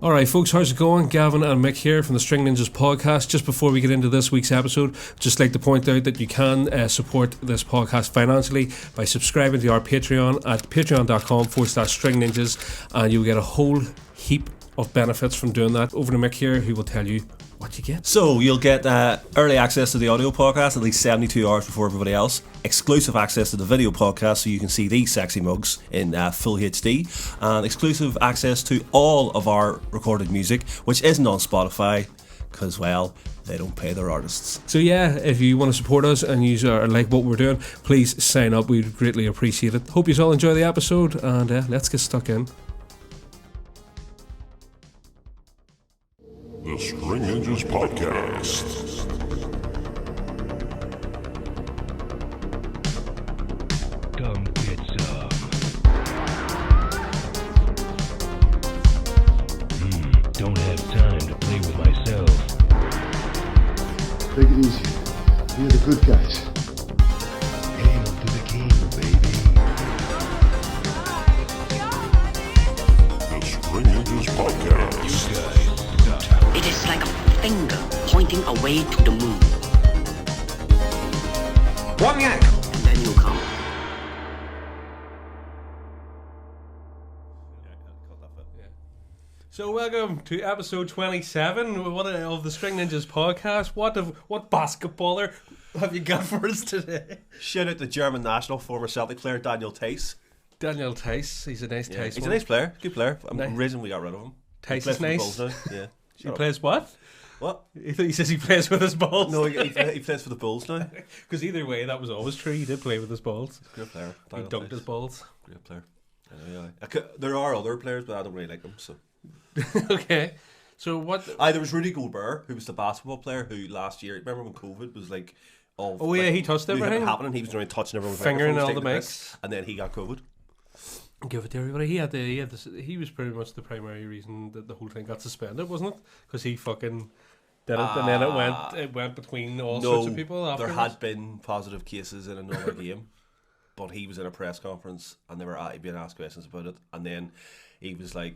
Alright folks, how's it going? Gavin and Mick here from the String Ninjas podcast. Just before we get into this week's episode, just like to point out that you can support this podcast financially by subscribing to our Patreon at patreon.com/stringninjas, and you'll get a whole heap of benefits from doing that. Over to Mick here, who will tell you what you get. So you'll get early access to the audio podcast at least 72 hours before everybody else, exclusive access to the video podcast so you can see these sexy mugs in full HD, and exclusive access to all of our recorded music, which isn't on Spotify because, well, they don't pay their artists. So yeah, if you want to support us and you like what we're doing, please sign up. We'd greatly appreciate it. Hope you all enjoy the episode, and let's get stuck in. The String Ninjas Podcast. Come get some. Don't have time to play with myself. Take it easy. We're the good guys. Hail to the king, baby. The String Ninjas Podcast. You guys. It is like a finger pointing away to the moon. And then you come. So welcome to episode 27 of the String Ninjas podcast. What basketballer have you got for us today? Shout out to German national former Celtic player Daniel Tice. Daniel Tice. He's a nice Yeah, Tice. he's a nice player, good player. I'm Nice. reason we got rid of him. Tice He is plays nice. for the Bulls now. Yeah. He Shut up. plays what? What? He says he plays with his balls. No, he plays for the Bulls now. Because either way, that was always true. He did play with his balls. Great player. He Daniel dunked Tice. his balls. Great player. There are other players, but I don't really like them. So. Okay. So what? There was Rudy Gobert, who was the basketball player who last year, remember when COVID was like, Oh, yeah, he touched everything. Happening. He was only touching everyone's Fingering microphones, all the taking mics. piss, and then he got COVID. Give it to everybody. He was pretty much the primary reason that the whole thing got suspended, wasn't it? Because he fucking did it, and then it went between all sorts of people. There Afterwards. had been positive cases in another game, but he was in a press conference and they were being asked questions about it, and then he was like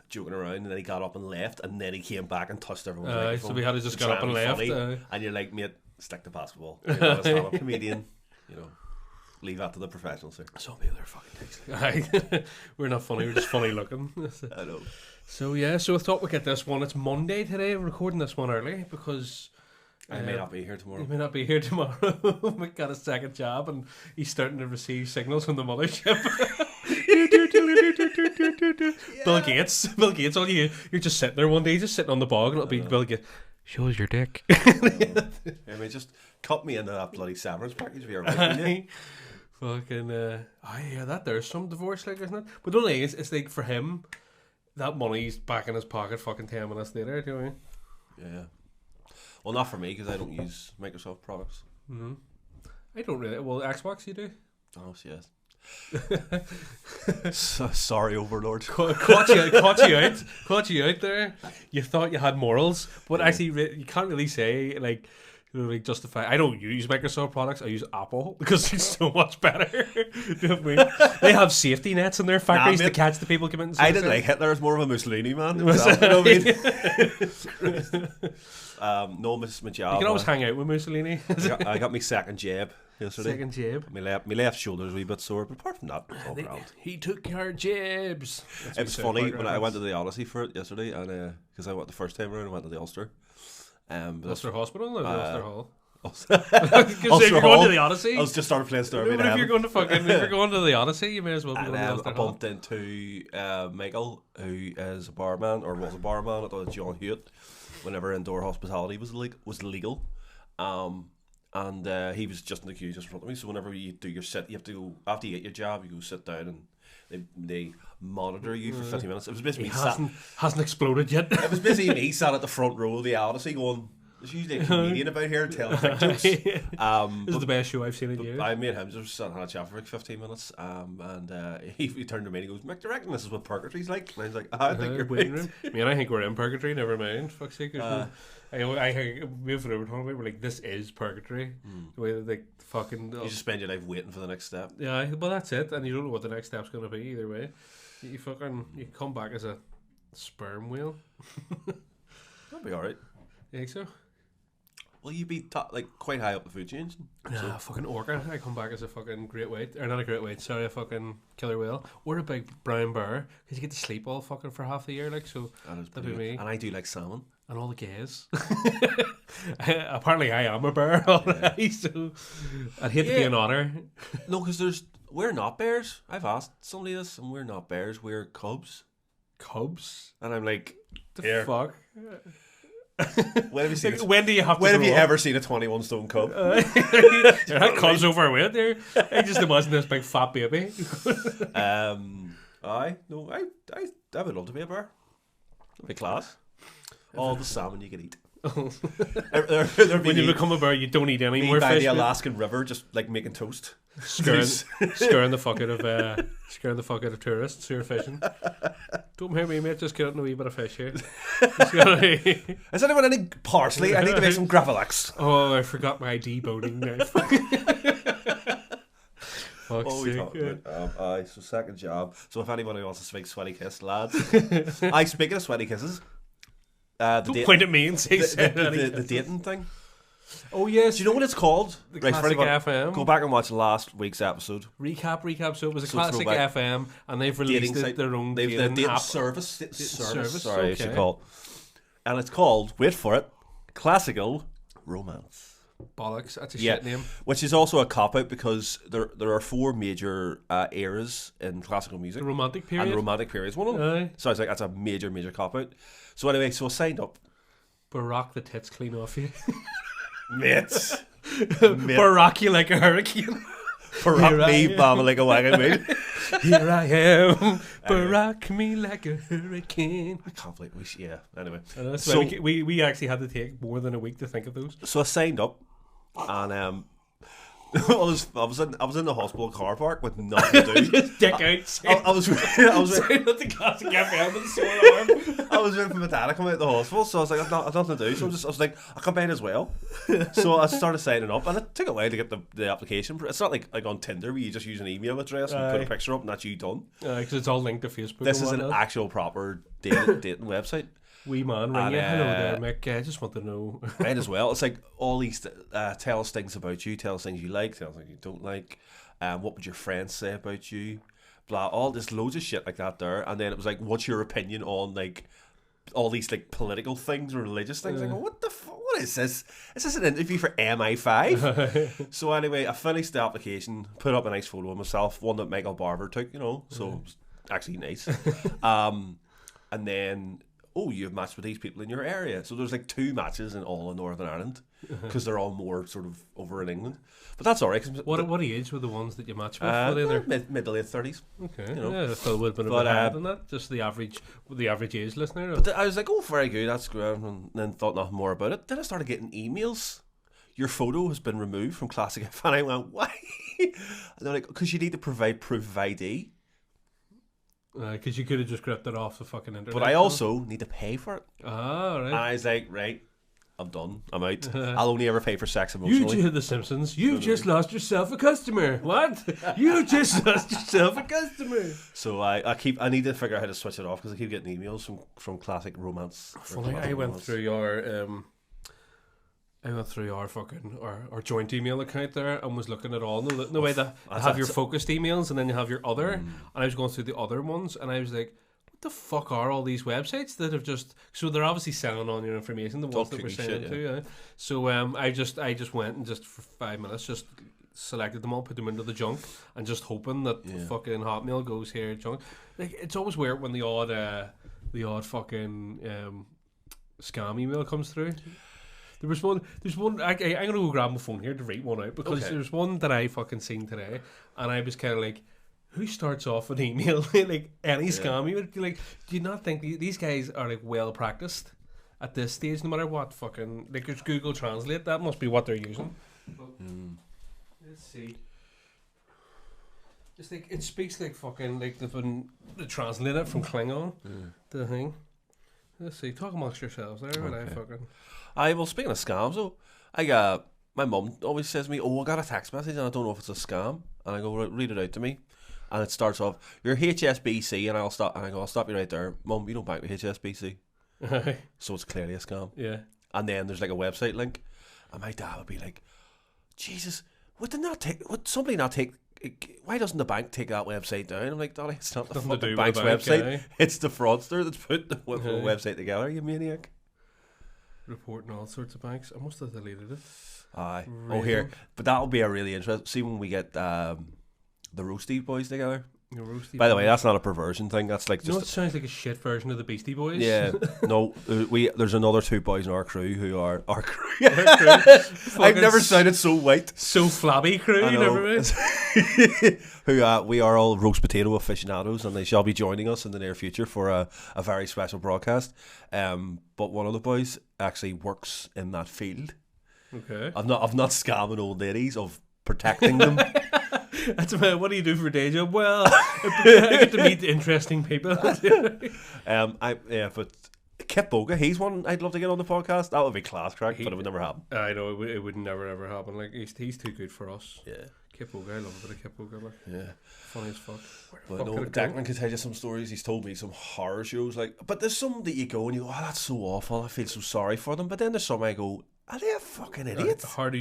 joking around, and then he got up and left, and then he came back and touched everyone's microphone. So we had to just to got try up and be left. funny. And you're like, mate, stick to basketball. You're not a stand-up comedian. You know, leave that to the professionals here. Some people are fucking dicks. We're not funny. We're just funny looking. I know. So yeah. So I thought we'd get this one. It's Monday today. We're recording this one early because I may not be here tomorrow. he may not be here tomorrow. Mick got a second job and he's starting to receive signals from the mothership. Bill Gates. All you're just sitting there one day, just sitting on the bog, and it'll be Bill Gates. Show us your dick. I mean, just cut me into that bloody severance package if you're right. Fucking, I hear that there's some divorce, like, isn't it? But the only thing is, it's like for him, that money's back in his pocket fucking 10 minutes later, do you know what I mean? Yeah. Well, not for me because I don't use Microsoft products. I don't really. Well, Xbox you do. Oh yes. Sorry, Overlord. Caught you out there. You thought you had morals, but actually, you can't really say like justify. I don't use Microsoft products. I use Apple because it's so much better. Do you know what I mean? They have safety nets in their factories to mate, catch the people committing I suicide. didn't like Hitler. I was more of a Mussolini man. You know what I mean? No, miss my job. You can always hang out with Mussolini. I got my second jab yesterday. Second jab. My left shoulder's a wee bit sore, but apart from that, it's all grand. He took your jabs. It was funny when I went to the Odyssey for it yesterday, and because I went the first time around, I went to the Ulster. Ulster Hospital or the Ulster Hall? Ulster Because if you're going Hall. to the Odyssey, I was just started playing Stairway but to if Heaven. you're going to if you're going to the Odyssey, you may as well be going to the And Ulster I Hall. bumped into Michael, who is a barman, or was a barman at the John Hewitt, whenever indoor hospitality was legal. And he was just in the queue just in front of me. So whenever you do your sit, you have to go, after you get your job, you go sit down and they monitor you for 50 minutes. It was basically Hasn't exploded yet. it was basically me sat at the front row of the Odyssey going, there's usually a comedian about here telling dick jokes. This is the best show I've seen in years. I made him just sat and had a chat for like 15 minutes, and he turned to me and he goes, Mick, do you reckon this is what purgatory's like? And I was like, I think you're Waiting right. room. I mean, I think we're in purgatory. Never mind. Fuck's sake. I heard we were talking about. We're like, this is purgatory. The way that they fucking. You just spend your life waiting for the next step. Yeah, well, that's it, and you don't know what the next step's going to be either way. You come back as a Sperm whale. That'd be alright. You think so? Will you be like quite high up the food chain? Nah, fucking orca. I come back as a fucking great white, or not a great white. Sorry, a fucking killer whale, or a big brown bear, because you get to sleep all fucking for half the year, like so. That'd be me. And I do like salmon. And all the gays. Apparently, I am a bear already, so I'd hate to be an otter. No, because we're not bears. I've asked somebody this, and we're not bears. We're cubs. Cubs? And I'm like, The fuck? when have you seen? When do you have to? When have grow you up? ever seen a 21 stone cub? That cub's overweight there. I just imagine this big fat baby. I would love to be a bear. That'd be class. All the salmon you could eat. When you become a bear, you don't eat any more by fish. the Alaskan River, just like making toast. Scaring the fuck out of tourists who are fishing. Don't hurt me, mate. Just get out a wee bit of fish here. Is anyone any parsley? I need to make some gravlax. Oh, I forgot my deboning knife. Oh, we talked about so second job. So if anybody wants to speak sweaty kiss, lads. Speaking of sweaty kisses, don't point at me and say the dating thing. Oh yes. Do you know what it's called? The Classic FM. Go back and watch last week's episode. Recap. So it was a So Classic FM, and they've released their own dating app. Service. Sorry, I should okay. call. And it's called, wait for it, Classical Romance. Bollocks. That's a shit name. Which is also a cop out because there are 4 major eras in classical music. The romantic period. And the romantic period is one of them. So I was like, that's a major cop out. So anyway, so I signed up. Barack the tits clean off you. Mate. Barack you like a hurricane. Barack me, Bama like a wagon wheel. Here I am. Barack me like a hurricane. I can't believe anyway. So we actually had to take more than a week to think of those. So I signed up and I was in the hospital car park with nothing to do. Just dick out. I was at the Classic FM with a sore arm. I was waiting for my dad to come out of the hospital, so I was like, I've nothing to do. So I was like, I come in as well. So I started signing up, and it took a while to get the application. It's not like on Tinder where you just use an email address and put a picture up, and that's you done. Because it's all linked to Facebook. This is an actual proper dating website. Wee man, ring you. Hello there, Mick. I just want to know. Right as well. It's like all these tell us things about you, tell us things you like, tell us things you don't like. What would your friends say about you? Blah. All this loads of shit like that there. And then it was like, what's your opinion on like all these like political things or religious things? Like, what the what is this? Is this an interview for MI5? So anyway, I finished the application, put up a nice photo of myself, one that Michael Barber took, so it was actually nice. And then, you've matched with these people in your area. So there's like 2 matches in all of Northern Ireland because they're all more sort of over in England. But that's all right. What age were the ones that you matched with? Mid to late 30s. Okay. Yeah, I thought it would have been a bit higher than that. Just the average age listener. But I was like, very good. That's good. And then thought nothing more about it. Then I started getting emails. Your photo has been removed from Classic FM. And I went, why? And they're like, because you need to provide proof of ID. Because you could have just gripped it off the fucking internet. But I also need to pay for it. Right. And I was like, right, I'm done. I'm out. I'll only ever pay for sex emotionally. You did The Simpsons. You've just lost yourself a customer. What? You just lost yourself a customer. So I need to figure out how to switch it off because I keep getting emails from Classic Romance. I went through your fucking our joint email account there and was looking at all the way that you have your focused emails and then you have your other, and I was going through the other ones and I was like, what the fuck are all these websites that have just, so they're obviously selling on your information, the ones that we're sending to. Yeah. So I just went and just for 5 minutes just selected them all, put them into the junk, and just hoping that fucking Hotmail goes here junk. Like, it's always weird when the odd fucking scam email comes through. There's one. I'm gonna go grab my phone here to read one out because there's one that I fucking seen today, and I was kind of like, who starts off an email like any scam email? Like, do you not think these guys are like well practiced at this stage? No matter what, fucking like there's Google Translate. That must be what they're using. Let's see. It's like it speaks like fucking like they translate it from Klingon. The thing. Let's see. Talk amongst yourselves there. When I fucking. Well, speaking of scams, though, I got my mum always says to me, I got a text message and I don't know if it's a scam, and I go, read it out to me, and it starts off, "You're HSBC," and I'll stop you right there. Mum, you don't bank with HSBC, so it's clearly a scam. Yeah. And then there's like a website link, and my dad would be like, "Jesus, would somebody not take? Why doesn't the bank take that website down?" I'm like, "Daddy, it's not the Nothing to fucking do with bank's the bank, website. aye. It's the fraudster that's put the website together. You maniac." Reporting all sorts of banks. I must have deleted it. Aye. Really? Oh, here, but that'll be a really interesting. See when we get the Roasty Boys together. Your roasty By the way, boys. that's not a perversion thing. That's like You know, it just sounds like a shit version of the Beastie Boys. yeah. No, there's another two boys in our crew who are our crew. I've I've never sounded so white. so flabby crew. I You know. never mind. Who we are all roast potato aficionados, and they shall be joining us in the near future for a very special broadcast. But one of the boys actually works in that field. Okay. I'm not scamming old ladies of protecting them. That's about what do you do for a day job? Well, I get to meet interesting people. But Kip Boga, he's one I'd love to get on the podcast. That would be class crack, but it would never happen. I know it would never ever happen. Like he's too good for us. Yeah, Kip Oga, I love a bit of Kip Oga. Like, yeah. funny as fuck. Where the But fuck no, could it go? Declan can tell you some stories. He's told me some horror shows. But there's some that you go and you go, "Oh, that's so awful. I feel so sorry for them." But then there's some I go, "Are they fucking idiots?" How did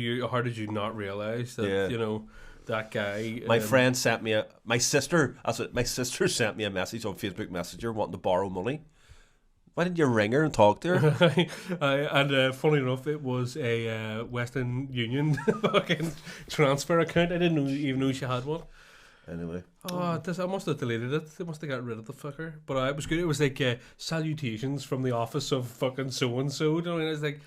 you not realize that? Yeah. You know that guy. My friend sent me my sister sent me a message on Facebook Messenger wanting to borrow money. Why didn't you ring her and talk to her? And funny enough, it was a Western Union fucking transfer account. I didn't even know she had one. Anyway, I must have deleted it. They must have got rid of the fucker. But it was good. It was like salutations from the office of fucking so and so. You know, and it's like,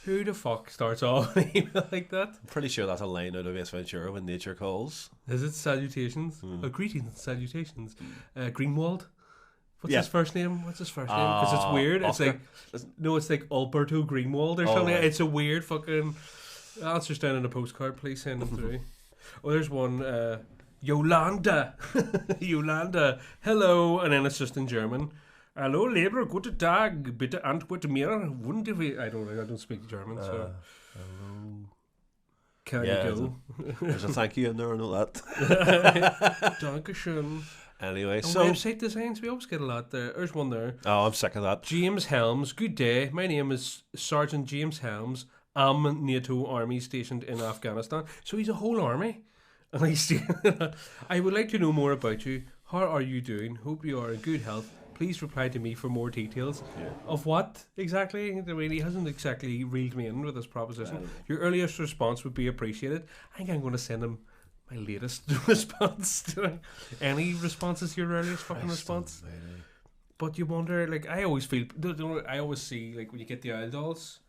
who the fuck starts off an email like that? I'm pretty sure that's a line out of Ace Ventura when nature calls. Is it salutations? Greetings, salutations. Greenwald. What's Yeah. his first name? Because it's weird. Oscar. It's like Alberto Greenwald or Oh, something. right. It's a weird fucking. Answers down in a postcard. Please send them through. Oh, there's one. Yolanda. Yolanda. Hello. And then it's just in German. Hallo, lieber guten Tag. Bitte antworte mir. Wunderbar. I don't speak German, so. Can Yeah, you go? There's a thank you in there, I know that. Dankeschön. Anyway, And so website designs, we always get a lot there. There's one there. oh, I'm sick of that. James Helms, good day. My name is Sergeant James Helms. I'm NATO Army stationed in Afghanistan. So he's a whole army. And I would like to know more about you. How are you doing? Hope you are in good health. Please reply to me for more details. Yeah. Of what exactly? I mean, he hasn't exactly reeled me in with this proposition. Your earliest response would be appreciated. I think I'm going to send him my latest response. Any response is your earliest fucking response? But you wonder, like, I always feel, I always see, like, when you get the Isle Dolls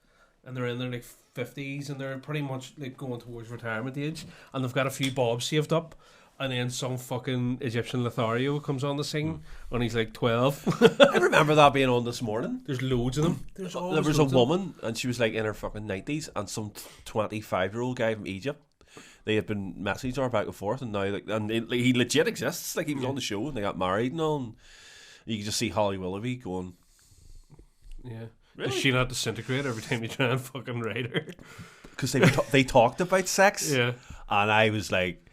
and they're in their, like, 50s and they're pretty much, like, going towards retirement age and they've got a few bobs saved up and then some fucking Egyptian Lothario comes on the scing and he's, like, 12. I remember that being on this morning. There's loads of them. There was a woman and she was like in her fucking 90s and some 25-year-old guy from Egypt. They had been messaging her back and forth and now he legit exists. Like he was on the show and they got married and all. And you can just see Holly Willoughby going, Yeah. Really? She'll not disintegrate every time you try and fucking ride her. because they talked about sex. Yeah. And I was like,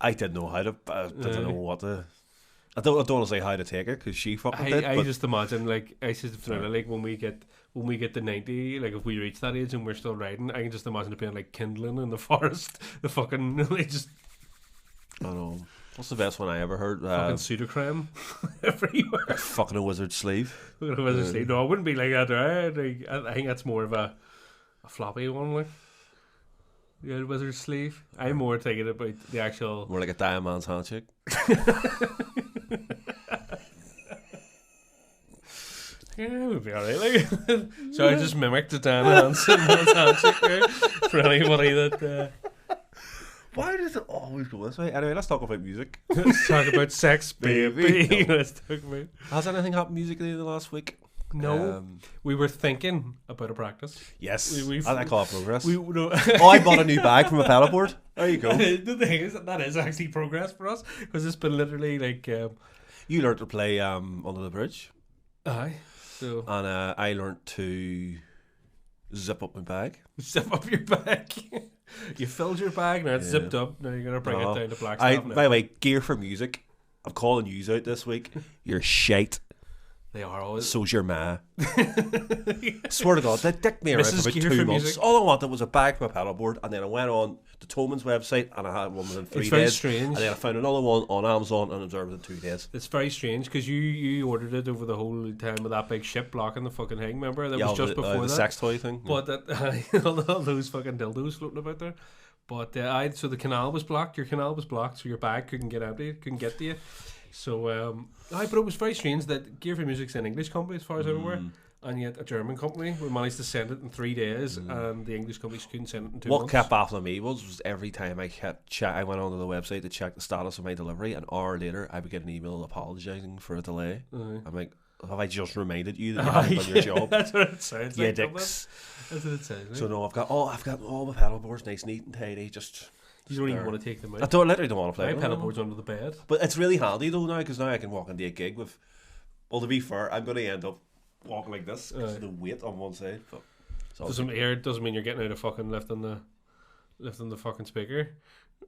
I didn't know how to. I didn't know what to. I don't want to say how to take it because she fucking did. I but just imagine, like, I said, like when we get to 90, like if we reach that age and we're still riding, I can just imagine it being like kindling in the forest. The fucking they just I don't know. What's the best one I ever heard? fucking pseudocreme everywhere. Fucking a wizard's sleeve. No, it wouldn't be like that. Right? Like, I think that's more of a floppy one, like. Yeah, wizard's sleeve. I'm more thinking about the actual. More like a diamond's handshake. Yeah, it would be alright. Like, so I just mimicked the Dan Hansen handshake there for anybody that. Why does it always go this way? Anyway, let's talk about music. Let's talk about sex, baby. Baby. Let's talk about. Has anything happened musically the last week? No, we were thinking about a practice. Yes. we've- I call it progress. We no. Oh, I bought a new bag from a pedal board. There you go. The thing is that is actually progress for us because it's been literally like. You learned to play Under the Bridge. Aye. So And I learned to zip up my bag. zip up your back. You filled your bag, now it's zipped up. Now you're gonna bring it down to Blackstaff. By the way, gear for music. I'm calling yous out this week. You're shite. They are always. So's your ma. Swear to God, they dicked me around for Mrs. about Gear 2 for months. music. All I wanted was a bag for a paddleboard, and then I went on to Tolman's website and I had one within 3 It's very days. strange. And then I found another one on Amazon and observed within 2 days. It's very strange because you ordered it over the whole time with that big ship blocking the fucking thing. Remember that was just before the that. sex toy thing. But all those fucking dildos floating about there. But so the canal was blocked. Your canal was blocked, so your bag couldn't get empty, couldn't get to you. So but it was very strange that Gear for Music's an English company as far as I'm aware, and yet a German company we managed to send it in 3 days, and the English companies couldn't send it in 2 What months. kept baffling me was every time I went onto the website to check the status of my delivery, an hour later I would get an email apologising for a delay. I'm like, have I just reminded you that you haven't done your job? That's what it sounds Yeah, like. dicks. That's what it sounds like. So no, I've got all my pedal boards nice, neat, and tidy. You don't even want to take them out. Literally don't want to play. My with pedal them. board's under the bed. But it's really handy though now because now I can walk into a gig with. Well, to be fair, I'm going to end up walking like this because of the weight on one side. But Doesn't mean you're getting out of fucking lifting the fucking speaker.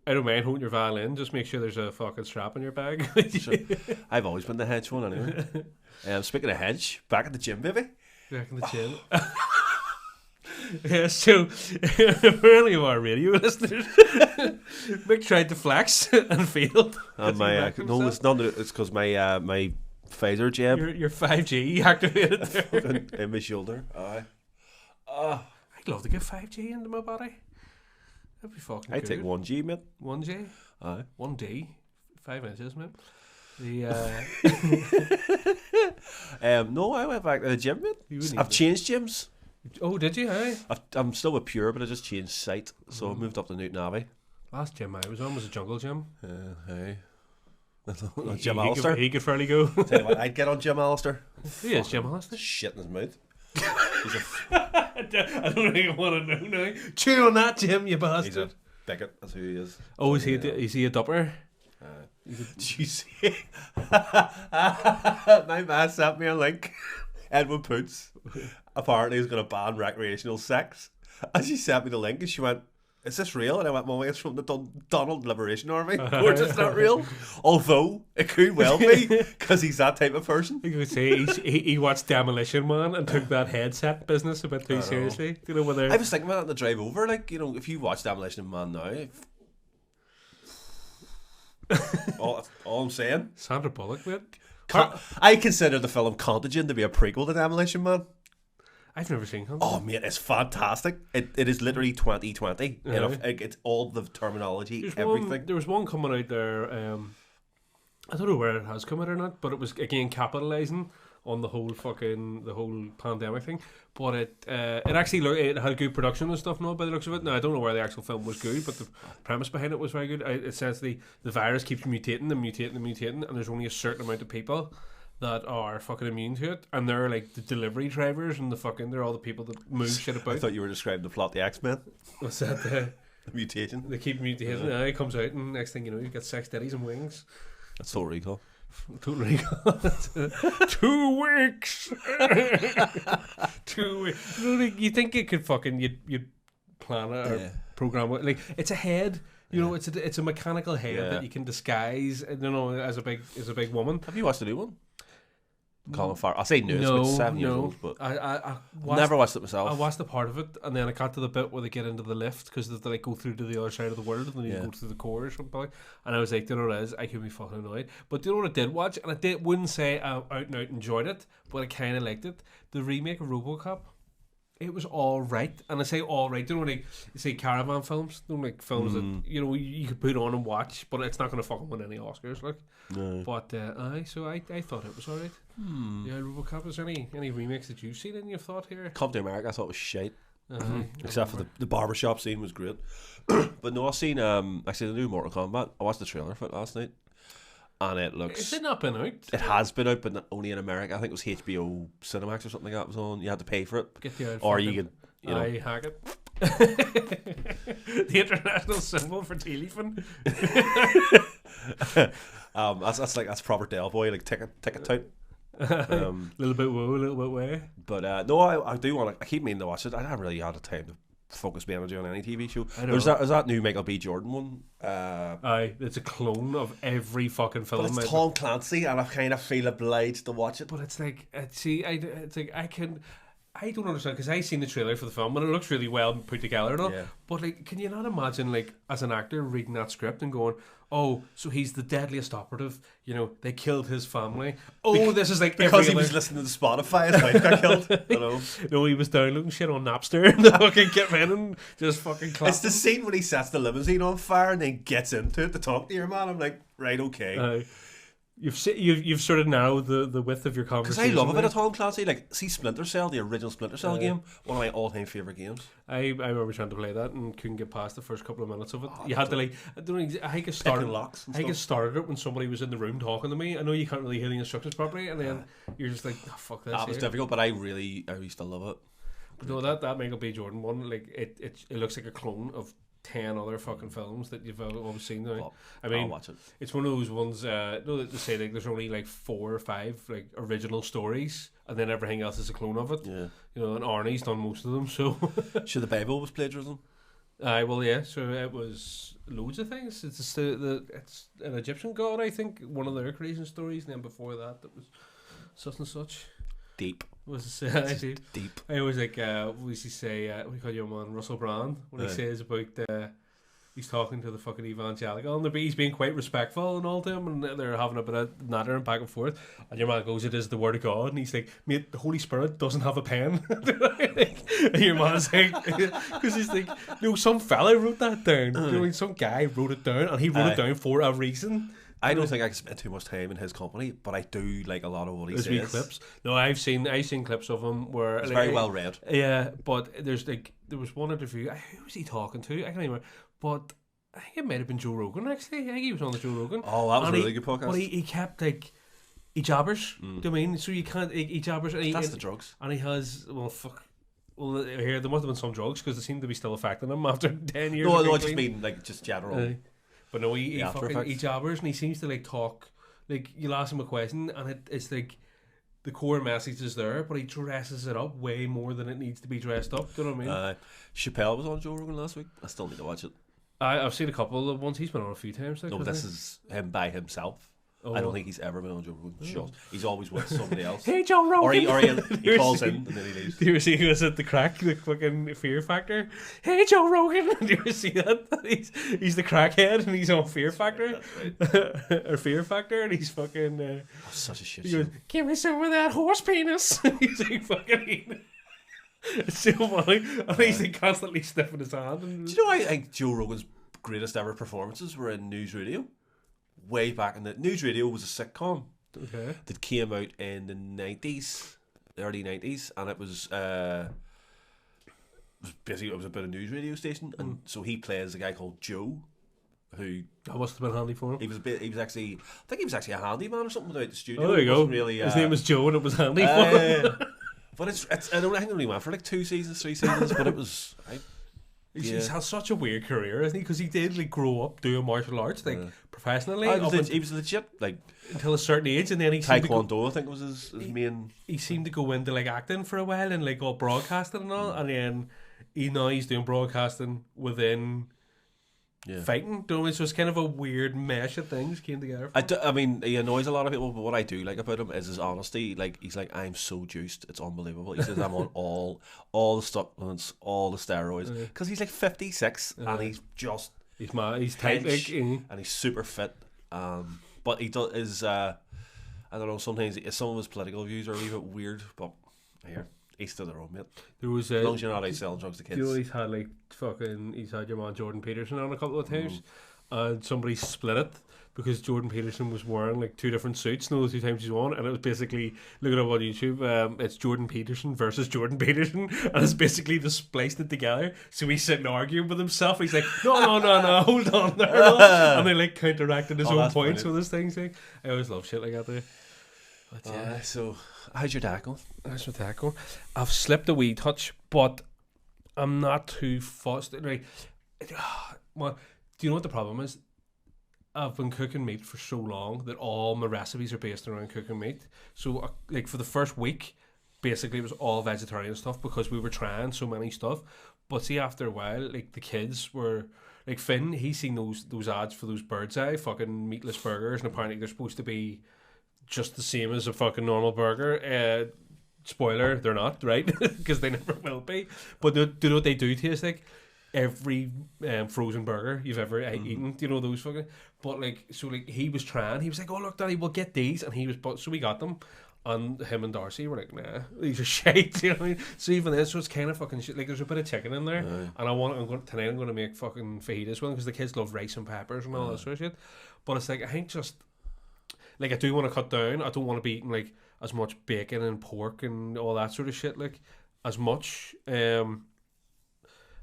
I don't mind holding your violin. Just make sure there's a fucking strap in your bag. Sure. I've always been the hedge one anyway. Speaking of hedge, back at the gym, baby. Back in the gym. Yeah, so for any of our radio listeners, Mick tried to flex and failed. And my no, it's not. It's because my phaser jab Your 5G activated there. in my shoulder. Aye. I'd love to get 5G into my body. That'd be fucking I good. take 1G, mate. 1G? Aye. 1D? 5 inches, man. No, I went back to the gym, You mate. wouldn't I've either. changed gyms. Oh, did you? Aye. I'm still with Pure, but I just changed site, so I moved up to Newton Abbey. Last gym I was on was a jungle gym. Hey. Jim Alistair. He could fairly go. Tell you what, I'd get on Jim Alistair. Who is Jim Alistair? Shit in his mouth. I don't even want to know now. Chew on that, Jim, you He's a bastard. bigot, that's who he is. Oh, is he a dupper? Did you see? My man sent me a link. Edwin Poots apparently is going to ban recreational sex. And she sent me the link and she went, "Is this real?" And I went, "Well, it's from the Donald Liberation Army. Of course it's not real." Although, it could well be, because he's that type of person. You could say he watched Demolition Man and took that headset business a bit too seriously. Do you know whether I was thinking about it on the drive over, like, you know, if you watch Demolition Man now, all I'm saying, Sandra Bullock, mate? I consider the film Contagion to be a prequel to Demolition Man. I've never seen him. Oh, mate, it's fantastic. It is literally 2020. You know, Yeah. it's all the terminology, There's everything. there was one coming out there. I don't know where it has come out or not, but it was again capitalising on the whole pandemic thing. But it actually it had good production and stuff. Now by the looks of it, now I don't know where the actual film was good, but the premise behind it was very good. It says the virus keeps mutating and mutating and mutating, and there's only a certain amount of people that are fucking immune to it, and they're like the delivery drivers and they're all the people that move shit I about. thought you were describing the plot, the X-Men, What's that? the mutation. They keep mutating. Yeah. It comes out, and next thing you know, you get sex daddies and wings. That's Total Recall. Totally. 2 weeks. 2 weeks. You think you could fucking you'd plan it or program it like it's a head. You know, it's a mechanical head that you can disguise. You know, as a big woman. Have you watched the new one? Colin Farrell. I say new, it's about 7 years old, but I never watched it myself. I watched a part of it, and then I got to the bit where they get into the lift because they like go through to the other side of the world, and then you go through the core or something. And I was like, do you know what it is? I could be fucking annoyed. But do you know what I did watch? And wouldn't say I out and out enjoyed it, but I kind of liked it. The remake of RoboCop. It was all right, and I say all right. Don't like you say caravan films. Don't like films that you know you could put on and watch, but it's not going to fucking win any Oscars. Like, but so I thought it was all right. Yeah, RoboCop. Is there any remakes that you've seen and you've thought here? Come to America, I thought it was shite. Except for the barbershop scene was great. But no, I've seen actually the new Mortal Kombat. I watched the trailer for it last night, and it looks. Is it not been out? It has been out, but only in America. I think it was HBO Cinemax or something like that was on. You had to pay for it, Get the or you could, you know. I hack it. The international symbol for telephone. That's proper Del Boy, like ticket tout. Little bit woo, a little bit way. But no, I do want to. I keep meaning to watch it. I haven't really had the time to focus my energy on any TV show. I know. There's that new Michael B. Jordan one. Aye, it's a clone of every fucking film. But it's Tom Clancy, and I kind of feel obliged to watch it. But it's like, it's like I don't understand, because I seen the trailer for the film and it looks really well put together and all. Yeah. But like, can you not imagine, like, as an actor reading that script and going, "Oh, so he's the deadliest operative. You know, they killed his family. Oh, this is like Because he every was other-" listening to Spotify, his wife got killed. You know. No, he was downloading shit on Napster and fucking get in and just fucking clap. It's the scene when he sets the limousine on fire and then gets into it to talk to your man. I'm like, right, okay. You've sort of narrowed the width of your Because conversation. I love a bit there. of Tom Clancy. Like, see Splinter Cell, the original Splinter Cell game, one of my all-time favourite games. I remember trying to play that and couldn't get past the first couple of minutes of it. You had to like, I don't know, I think it started. locks and I think it stuff. started it when somebody was in the room talking to me. I know you can't really hear the instructions properly, and then you're just like, oh, fuck this. That was here. difficult, but I used to love it. But no, that Michael B. Jordan one, like it looks like a clone of 10 other fucking films that you've always seen. Now. I mean, I'll watch it. It's one of those ones. No, that they say like there's only like 4 or 5 like original stories, and then everything else is a clone of it. Yeah. You know, and Arnie's done most of them. So, Sure, the Bible was plagiarism. well, yeah. So it was loads of things. It's just it's an Egyptian god, I think, one of their creation stories, and then before that was such and such. Deep. Was Deep. I always like what does he say? What do you call your man, Russell Brand, when he says about he's talking to the fucking evangelical, and he's being quite respectful and all to him, and they're having a bit of nattering back and forth, and your man goes, "It is the word of God," and he's like, "Mate, the Holy Spirit doesn't have a pen." And your man's like, because he's like, "No, some fella wrote that down. You know, some guy wrote it down, and he wrote it down for a reason." I don't think I can spend too much time in his company, but I do like a lot of what he There's says. wee clips. No, I've seen clips of him where It's like, very well read. Yeah, but there was one interview. Who was he talking to? I can't remember. But I think it might have been Joe Rogan. Actually, I think he was on the Joe Rogan. Oh, that was And a really good podcast. But he kept like he jabbers. Do you know what I mean? So you can't he jabbers. And That's the drugs. And he has Well, here there must have been some drugs because they seem to be still affecting him after 10 years. No, of I being just clean. mean like just general. But no, he after fucking effects. he jabbers and he seems to like talk. Like you'll ask him a question and it's like the core message is there, but he dresses it up way more than it needs to be dressed up. Do you know what I mean? Chappelle was on Joe Rogan last week. I still need to watch it. I've seen a couple of ones. He's been on a few times. Like, No, but hasn't this is him by himself. Oh. I don't think he's ever been on Joe Rogan. Just. He's always with somebody else. he? Hey, Joe Rogan. Or he calls in and then he leaves. Do you ever see he was at the crack, the fucking Fear Factor? Hey, Joe Rogan. Do you ever see that? He's the crackhead and he's on Fear Factor. Or Fear Factor, and he's fucking. Such a shit He show. goes, "Give me some of that horse penis." He's like fucking eating it. It's so funny. And he's like constantly sniffing his hand. And, Do you know I think Joe Rogan's greatest ever performances were in News Radio? Way back in the News Radio was a sitcom okay. that came out in the 90s, the early 90s, and it was basically it was about a news radio station, and so he plays a guy called Joe, who That must have been handy for him. he was actually I think he was actually a handyman or something without the studio. Oh, there you It go. wasn't Really, His name was Joe, and it was handy for him. but it's I think it only went for like 2 seasons, 3 seasons, but it was. He's had such a weird career, hasn't he? Because he did like grow up doing martial arts, like professionally, He was legit like until a certain age, and then he seemed to go, Taekwondo. I think was his main. he seemed to go into like acting for a while and like all broadcasting and all, and then he's doing broadcasting within fighting. Do you know what I mean? So it's kind of a weird mesh of things came together. I mean, he annoys a lot of people, but what I do like about him is his honesty. Like he's like, I'm so juiced, it's unbelievable. He says I'm on all the supplements, all the steroids, because he's like 56 and he's just He's mad. He's tight, hench, like, and he's super fit. But he does is I don't know. Sometimes some of his political views are a wee bit weird, but here. Each to their own, mate. there was As long as you're not out selling drugs to kids. you know, he's had like he's had your man Jordan Peterson on a couple of times, and somebody split it because Jordan Peterson was wearing like 2 different suits. No, the 2 times he's on, and it was basically look it up on YouTube. It's Jordan Peterson versus Jordan Peterson, and it's basically they spliced it together. So he's sitting arguing with himself. He's like, no, hold on there, and they like counteracted his own that's points brilliant. with his things. I always love shit like that. There. But yeah. So, how's your dad going? That's what that going. I've slipped a wee touch, but I'm not too fussed. Right. Well, do you know what the problem is? I've been cooking meat for so long that all my recipes are based around cooking meat. So, like for the first week, basically it was all vegetarian stuff because we were trying so many stuff. But see, after a while, like the kids were like Finn. He's seen those ads for those Bird's Eye fucking meatless burgers, and apparently they're supposed to be just the same as a fucking normal burger. Spoiler, they're not, right? Because they never will be. But do you know what they do taste like? Every frozen burger you've ever eaten, do you know those fucking? But like, so like he was trying. He was like, "Oh look, Daddy, we'll get these," and he was. But so we got them, and him and Darcy were like, "Nah, these are shite." You know what I mean? So even then, so it's kind of fucking shit. Like there's a bit of chicken in there, and tonight I'm going to make fucking fajitas with them because the kids love rice and peppers and all that sort of shit. But it's like I think just like I do want to cut down. I don't want to be eating like as much bacon and pork and all that sort of shit like as much.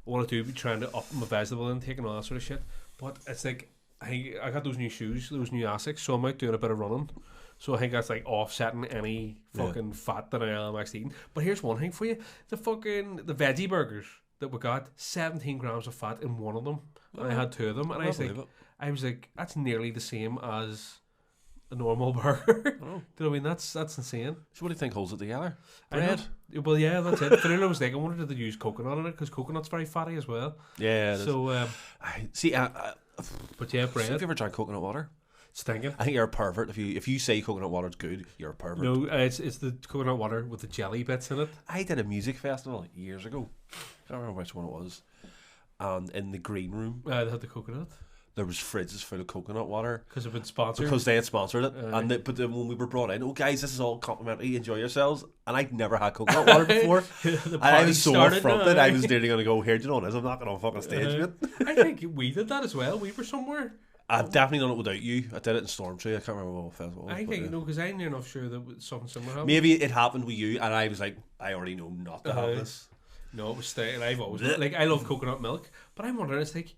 What I do be trying to up my vegetable intake and all that sort of shit. But it's like I got those new shoes, those new Asics, so I'm out doing a bit of running. So I think that's like offsetting any fucking fat that I am actually eating. But here's one thing for you: the veggie burgers that we got, 17 grams of fat in one of them, and I had 2 of them, and I was like, that's nearly the same as a normal burger. Do you know what I mean? That's insane. So what do you think holds it together? Bread? Well, yeah, that's it. Vanilla was like, I wondered if they use coconut in it because coconut's very fatty as well. Yeah. So, but yeah, bread. So have you ever drank coconut water? Stinking. I think you're a pervert. If you say coconut water's good, you're a pervert. No, it's the coconut water with the jelly bits in it. I did a music festival years ago. I can't remember which one it was. And in the green room, They had the coconut. There was fridges full of coconut water because it had been sponsored. Because they had sponsored it, but then when we were brought in, guys, this is all complimentary. Enjoy yourselves. And I'd never had coconut water before, and I was so affronted. I was nearly going to go, here. Do you know what it is? I'm not going on fucking stage with it. I think we did that as well. We were somewhere. I've definitely done it without you. I did it in Stormtree. I can't remember what festival. I think because I'm near enough sure that something similar happened. Maybe it happened with you, and I was like, I already know not to have this. No, it was staying. I've always like I love coconut milk, but I'm wondering, it's like,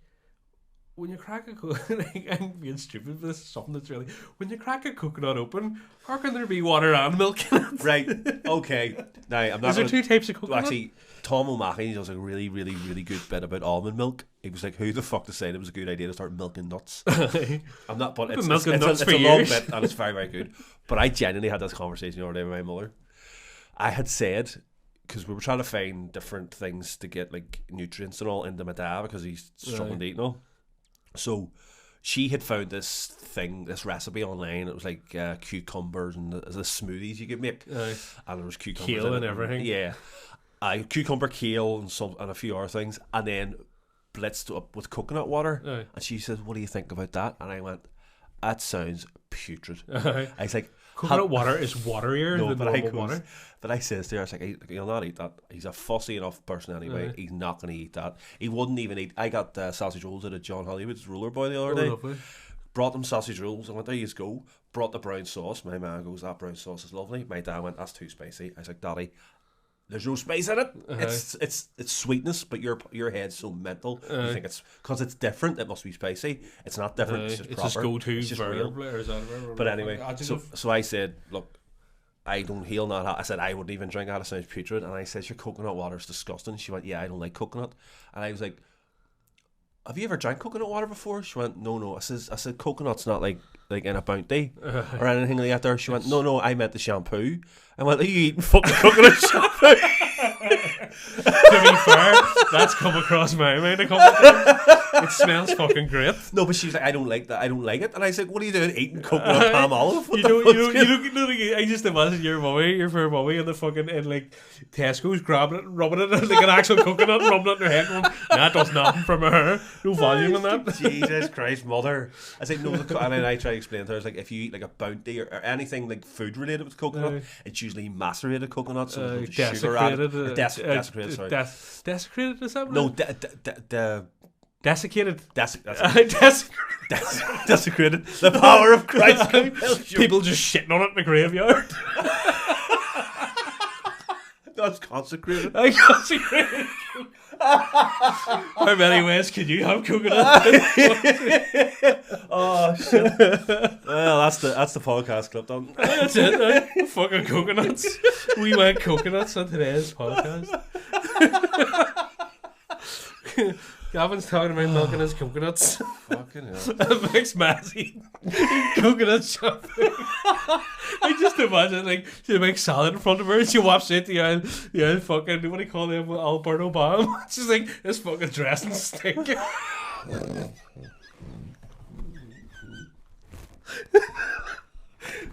when you crack a like, I'm being stupid, but this is something that's really, when you crack a coconut open, how can there be water and milk in it? Right, okay. Now, I'm not. Is there 2 types of coconut? Actually, Tom O'Mahony does a really, really, really good bit about almond milk. He was like, who the fuck decided it was a good idea to start milking nuts? I'm not, but it's a long bit, and it's very, very good. But I genuinely had this conversation the other day with my mother. I had said, because we were trying to find different things to get like nutrients and all into my dad because he's struggling to eat and all. So she had found this recipe online. It was like cucumbers and the smoothies you could make, and there was cucumbers, kale and everything. Yeah, cucumber, kale, and a few other things, and then blitzed up with coconut water. And she says, "What do you think about that?" And I went, "That sounds putrid." I was like, coconut water is waterier than normal water. But I says to her, I was like, he'll not eat that. He's a fussy enough person anyway. He's not going to eat that. He wouldn't even eat. I got sausage rolls at John Hollywood's Roller Boy the other day. Lovely. Brought them sausage rolls. I went, there you go. Brought the brown sauce. My man goes, that brown sauce is lovely. My dad went, that's too spicy. I was like, Daddy, there's no spice in it. It's sweetness, but your head's so mental. You think it's because it's different. It must be spicy. It's not different. It's just proper. Just go-to. It's just real. But anyway, so I said, look, he'll not have. I said I wouldn't even drink that. It sounds putrid. And I said, your coconut water is disgusting. She went, yeah, I don't like coconut. And I was like, have you ever drank coconut water before? She went, no. I said coconut's not like in a Bounty or anything like that there. She went, no, I meant the shampoo. I went, are you eating fucking coconut shampoo? To be fair, that's come across my mind a couple of times. It smells fucking great. No, but she was like, I don't like that. I don't like it. And I said, what are you doing eating coconut palm olive? You don't, I just imagine your fair mommy in the fucking, in like Tesco's grabbing it and rubbing it like an actual coconut and rubbing it in her head going, that does nothing from her. No volume in that. Jesus Christ, mother. I said, no, and then I try to explain to her, I was like, if you eat like a Bounty or anything like food related with coconut, it's usually macerated coconut, so sugar added. Desiccated, sorry. Desiccated, is that what? No, desiccated. Desecrated. The power of Christ. People just shitting on it in the graveyard. That's consecrated. Consecrated. How many ways can you have coconut? Oh shit! Well, that's the podcast clip done. That's it. Right? Fucking coconuts. We went coconuts on today's podcast. Gavin's talking about milking his coconuts. Fucking hell. Mick's Mazzy. Coconut shopping. I just imagine like she makes salad in front of her and she walks in the old fucking what do you call him, Alberto Obama. She's like, this fucking dressing stink.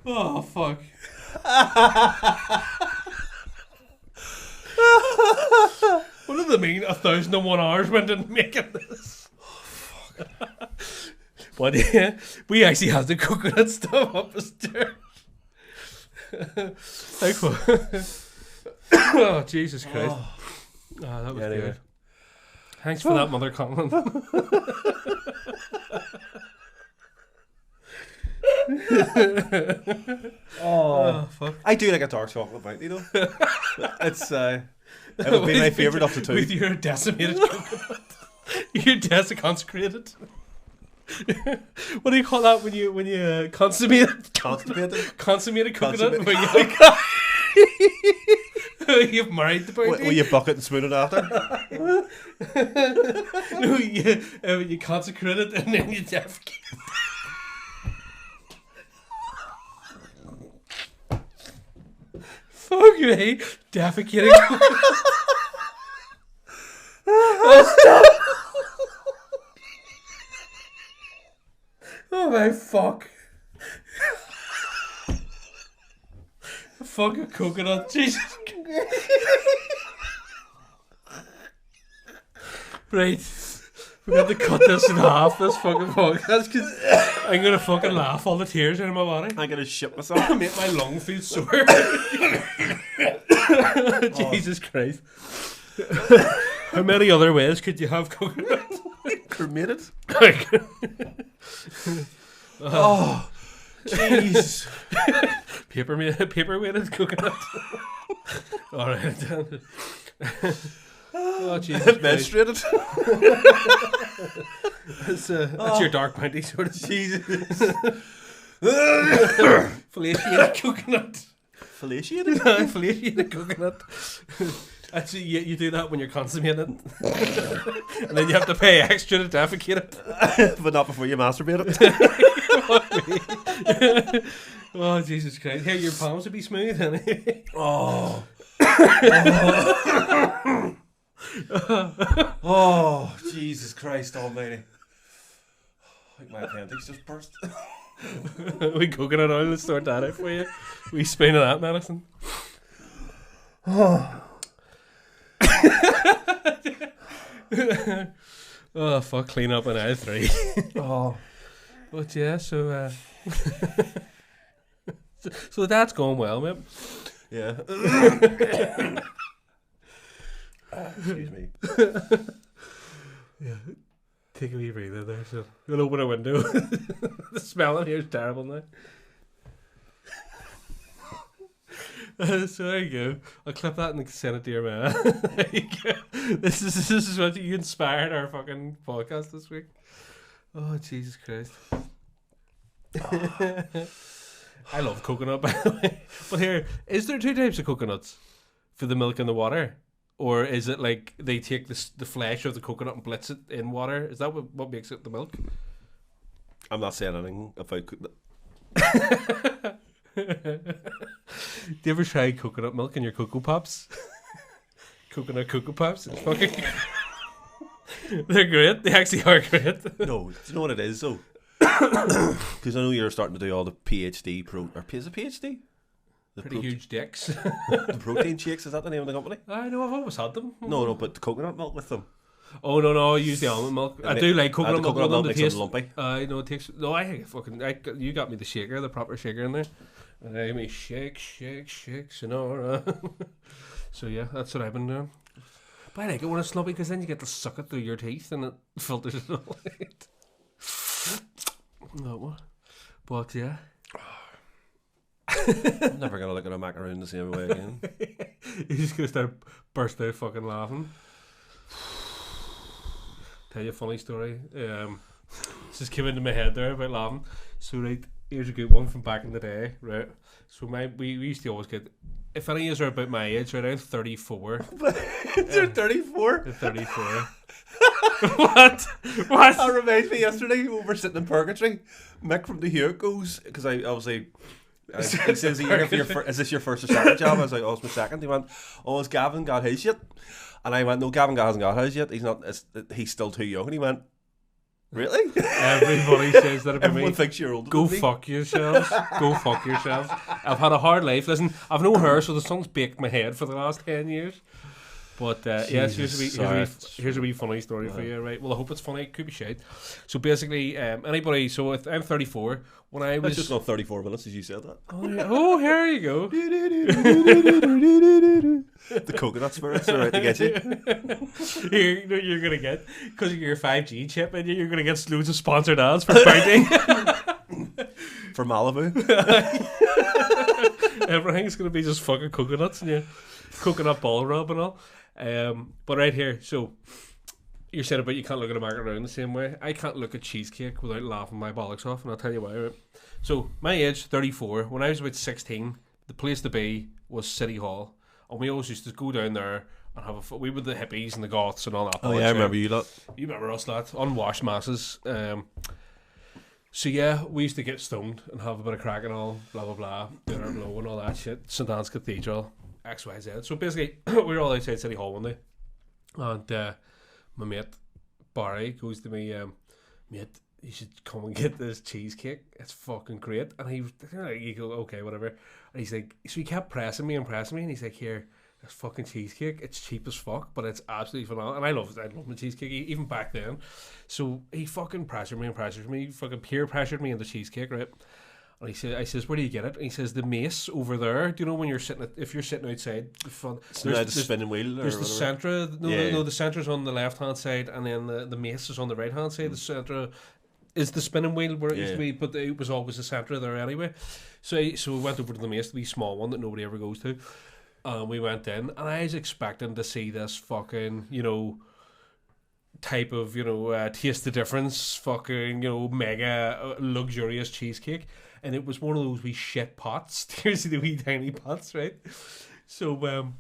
Oh fuck. What does it mean 1,001 hours went into making this? But yeah, we actually have the coconut stuff up the stairs. Oh, Jesus Christ. Oh, that was good. Thanks for that, Mother Conlon. Oh, fuck. I do like a dark chocolate bounty, though. It's it would be my favourite of the two. With your decimated coconut. Your deseconsecrated. What do you call that when you consummate consummated coconut? You've married the bounty. Will you bucket and spoon it after? No, you consecrate it and then you defecate. Fuck me, defecating coconut. Oh, stop. Oh my fuck. Fucking coconut, Jesus. Right, we got to cut this in half, this fucking podcast, because I'm gonna fucking laugh all the tears out of my body. I'm gonna shit myself. Make my lung feel sore. Jesus Christ. How many other ways could you have coconut? Cremated? Oh, jeez. Paper weighted coconut. Alright. Oh, Jesus. Menstruated? That's your dark bounty sort of. Jesus. Fellatiated coconut. Fellatiated? Fellatiated coconut. Actually, you do that when you're consummating it. And then you have to pay extra to defecate it. But not before you masturbate it. Oh, Jesus Christ. Hey, your palms would be smooth, honey. Oh. Oh, Jesus Christ almighty. I think my appendix just burst. We coconut oil, let's sort that out for you. We spoon of that medicine. Oh, fuck, clean up on aisle 3. Oh. But yeah, so so that's going well, mate. Yeah. Excuse me. Yeah. Take a wee breather there, so we'll open a window. The smell in here is terrible now. So there you go. I'll clip that and send it to your man. There you go. This is what you inspired our fucking podcast this week. Oh, Jesus Christ. I love coconut, by the way. But here, is there two types of coconuts? For the milk and the water? Or is it like they take the flesh of the coconut and blitz it in water? Is that what makes it the milk? I'm not saying anything about coconut. Do you ever try coconut milk in your Cocoa Pops? Coconut Cocoa Pops? It's fucking... They're great. They actually are great. No, do you know what it is though? Because I know you're starting to do all the PhD is it PhD? Pretty huge dicks. The protein shakes, is that the name of the company? I know, I've always had them. No, but the coconut milk with them. Oh no, I use the almond milk. I do like coconut milk. Coconut milk makes it lumpy. No, it takes. No, you got me the shaker, the proper shaker in there. And I me shake, Sonora. So yeah, that's what I've been doing. But I like it when it's lumpy because then you get to suck it through your teeth and it filters it all out. No, but yeah. I'm never gonna look at a macaroon the same way again. You're just gonna start bursting out fucking laughing. Tell you a funny story. This just came into my head there about laughing. So right, here's a good one from back in the day, right? So we used to always get, if any of you are about my age, right, I'm 34. You're 34? 34. What? That reminds me yesterday when we were sitting in purgatory. Mick from the Here goes, because I obviously He says, is this your first or second job? I was like, oh, it's my second. He went, oh, has Gavin got his yet? And I went, no, Gavin hasn't got his yet. He's still too young. And he went, really? Everybody says that about Everyone me. thinks you're older Go than me. fuck yourselves. Go fuck yourselves. I've had a hard life. Listen, I've no hair, so the sun's baked my head for the last 10 years. But yes, here's a wee funny story for you, right? Well, I hope it's funny. It could be shit. So basically, anybody. So I'm 34. When I was It's just not 34 minutes as you said that. oh, here you go. The coconut spirits are out to get you. You're gonna get because of your 5G chip, and you're gonna get loads of sponsored ads for fighting. For Malibu. Everything's gonna be just fucking coconuts and coconut ball rub and all. But right here, so you're saying about you can't look at a macaroon the same way. I can't look at cheesecake without laughing my bollocks off, and I'll tell you why. Right? So my age, 34. When I was about 16, the place to be was City Hall, and we always used to go down there and have we were the hippies and the goths and all that. Oh yeah, I remember you lot. You remember us, lad? Unwashed masses. So yeah, we used to get stoned and have a bit of crack and all, blah blah blah, dinner blow and all that shit. St Anne's Cathedral, XYZ. So basically, we were all outside City Hall one day, and my mate Barry goes to me, mate, you should come and get this cheesecake. It's fucking great. And he go, okay, whatever. And he's like, so he kept pressing me, and he's like, here, this fucking cheesecake. It's cheap as fuck, but it's absolutely phenomenal. And I love my cheesecake even back then. So he fucking pressured me, fucking peer pressured me into cheesecake, right? And I says, where do you get it? And he says, the Mace over there. Do you know when you're sitting if you're sitting outside the front? There's the spinning wheel. There's the Centra. No, the Centra's on the left hand side, and then the Mace is on the right hand side. The Centra is the spinning wheel where it used to be, but it was always the Centra there anyway. So we went over to the Mace, the wee small one that nobody ever goes to. We went in, and I was expecting to see this fucking, type of, taste the difference, fucking, mega luxurious cheesecake. And it was one of those wee shit pots. There's the wee tiny pots, right? So,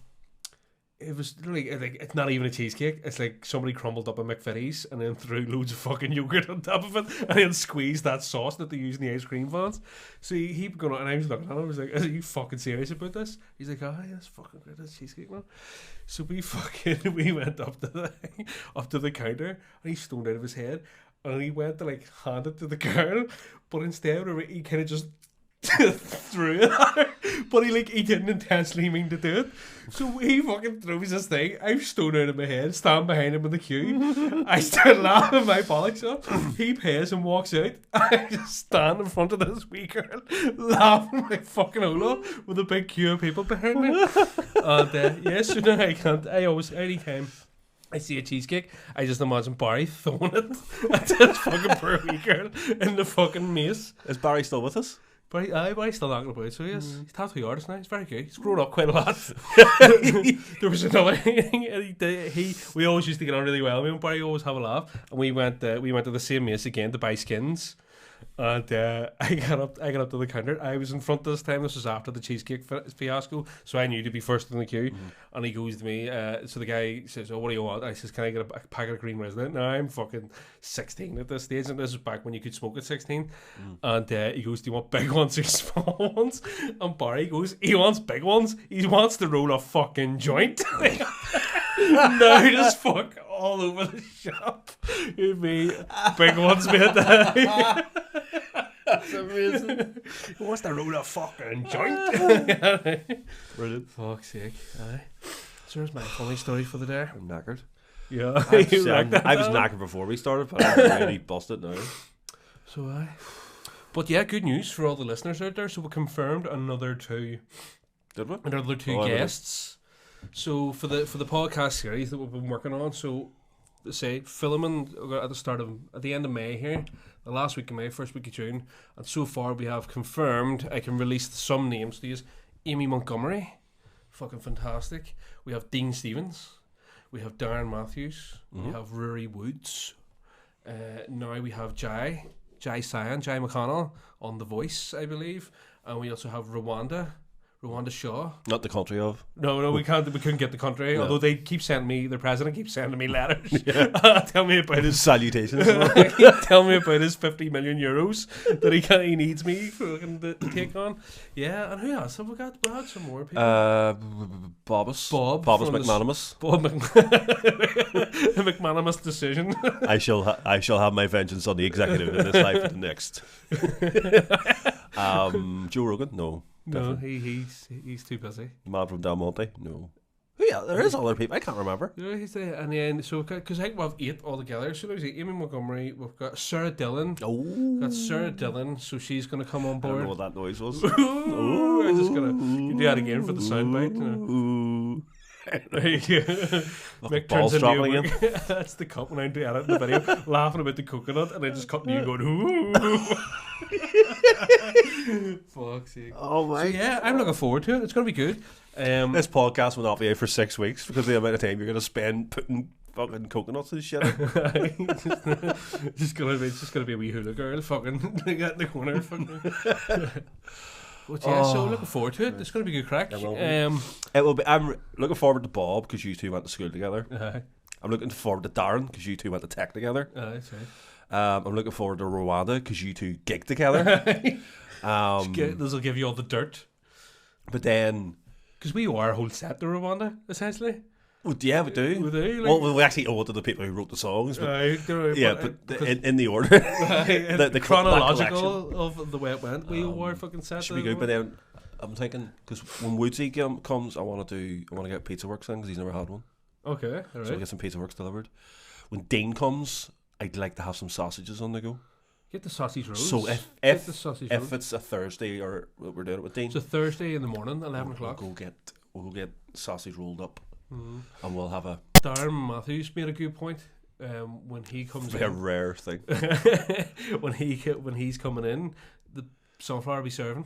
it was like it's not even a cheesecake. It's like somebody crumbled up a McVitie's and then threw loads of fucking yogurt on top of it and then squeezed that sauce that they use in the ice cream vans. So he going on, and I was looking at him, I was like, are you fucking serious about this? He's like, oh yeah, it's fucking great, this cheesecake, man. So we went up to the counter, and he's stoned out of his head, and he went to like hand it to the girl, but instead he kind of just threw it at her, but he didn't intentionally mean to do it. So he fucking throws this thing. I'm stoned out of my head, stand behind him in the queue. I start laughing my bollocks off. He pays and walks out. I just stand in front of this wee girl, laughing my fucking hole off with a big queue of people behind me. And yes, so now I can't. I always, anytime I see a cheesecake, I just imagine Barry throwing it at this fucking poor wee girl in the fucking Mace. Is Barry still with us? Barry's still knocking about, so yes, he's a tattoo artist now. He's very good. He's grown up quite a lot. There was another thing. We always used to get on really well. Me and Barry always have a laugh, and we went to the same Mace again to buy skins. And I got up to the counter. I was in front this time. This was after the cheesecake fiasco, so I knew to be first in the queue. And he goes to me. So the guy says, "Oh, what do you want?" I says, "Can I get a packet of Green Resident?" Now I'm fucking 16 at this stage, and this is back when you could smoke at 16. And he goes, "Do you want big ones or small ones?" And Barry goes, "He wants big ones. He wants to roll a fucking joint." Now just fuck all over the shop. It'd be big ones, mate. That's amazing. He wants to roll a fucking joint. Brilliant. Fuck's sake. Aye. So there's my funny story for the day. I'm knackered. Yeah. I was knackered before we started, but I'm really busted now. So aye. But yeah, good news for all the listeners out there. So we confirmed another two guests. So for the podcast series that we've been working on, so say filming at the end of May here, the last week of May, first week of June, and so far we have confirmed. I can release some names to use. Amy Montgomery, fucking fantastic. We have Dean Stevens. We have Darren Matthews. We have Rory Woods. Now we have Jai McConnell on The Voice, I believe, and we also have Rwanda Rwanda Shaw. Not the country of. No, we can't. We couldn't get the country. No. Although they keep sending me, the president keeps sending me letters. Tell me about his Salutations. Tell me about his 50 million euros that he needs me for to take on. Yeah, and who else have we got? We had some more people. Bobbus Bob from the McManamous. Bob McManamous decision. I shall have my vengeance on the executive in this life and the next. Joe Rogan? No. No, he's too busy. Man from Del Monte? No. Yeah, there is other people. I can't remember. Yeah, and then so because I think we have 8 altogether. So there's Amy Montgomery. We've got Sarah Dillon. Oh. We've got Sarah Dillon, so she's going to come on I board. don't know what that noise was. Ooh, I'm just gonna do that again for the soundbite. Ooh. There you go. Mick balls turns into dropping a again. That's the cup when I do edit the video, laughing about the coconut, and then just cutting you going, ooh. Fuck's sake. Oh my. So yeah, I'm looking forward to it. It's going to be good. This podcast will not be out for 6 weeks because of the amount of time you're going to spend putting fucking coconuts and shit. It's just gonna be a wee hula girl fucking get in the corner. Fucking. But yeah, so looking forward to it. It's going to be good crack. It will be. I'm looking forward to Bob because you two went to school together. I'm looking forward to Darren because you two went to tech together. That's right. I'm looking forward to Rwanda because you two gigged together. This will give you all the dirt. But then, because we are a whole set to Rwanda, essentially. well, yeah, we do. We do, like- Well, we actually owe it to the people who wrote the songs. But, Yeah, but in the order, the chronological of the way it went, we were fucking set. should be good. But then I'm thinking because when Woodsy comes, I want to get Pizza Works in because he's never had one. Okay, all So we right. get some Pizza Works delivered. When Dean comes, I'd like to have some sausages on the go. Get the sausage rolls. So Get the sausage rolls. if it's a Thursday or we're doing it with Dean, It's a Thursday in the morning, 11 o'clock. we'll go get sausage rolled up, and we'll have a Darren Matthews made a good point. When he comes very in, rare thing. when he's coming in, the sunflower will be serving.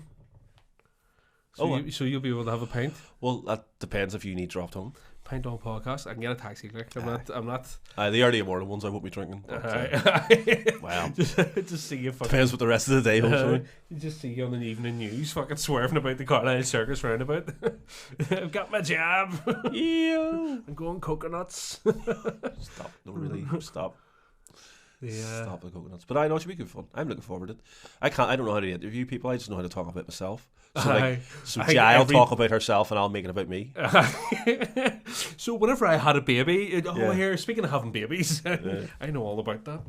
So, Oh, so you'll be able to have a pint. Well, that depends if you need dropped home. Pint on podcast. I can get a taxi. Like I'm not. The early morning ones I won't be drinking. But, wow. just see you fucking. Depends what the rest of the day holds for me. You just see you on the evening news, fucking swerving about the Carlisle Circus roundabout. I've got my job. Yeah. I'm going coconuts. Stop. Don't really stop. Yeah. Stop the coconuts. But I know it should be good fun. I'm looking forward to it. I don't know how to interview people. I just know how to talk about myself. So Jai will talk about herself and I'll make it about me. So whenever I had a baby, Yeah. here, speaking of having babies, I know all about that.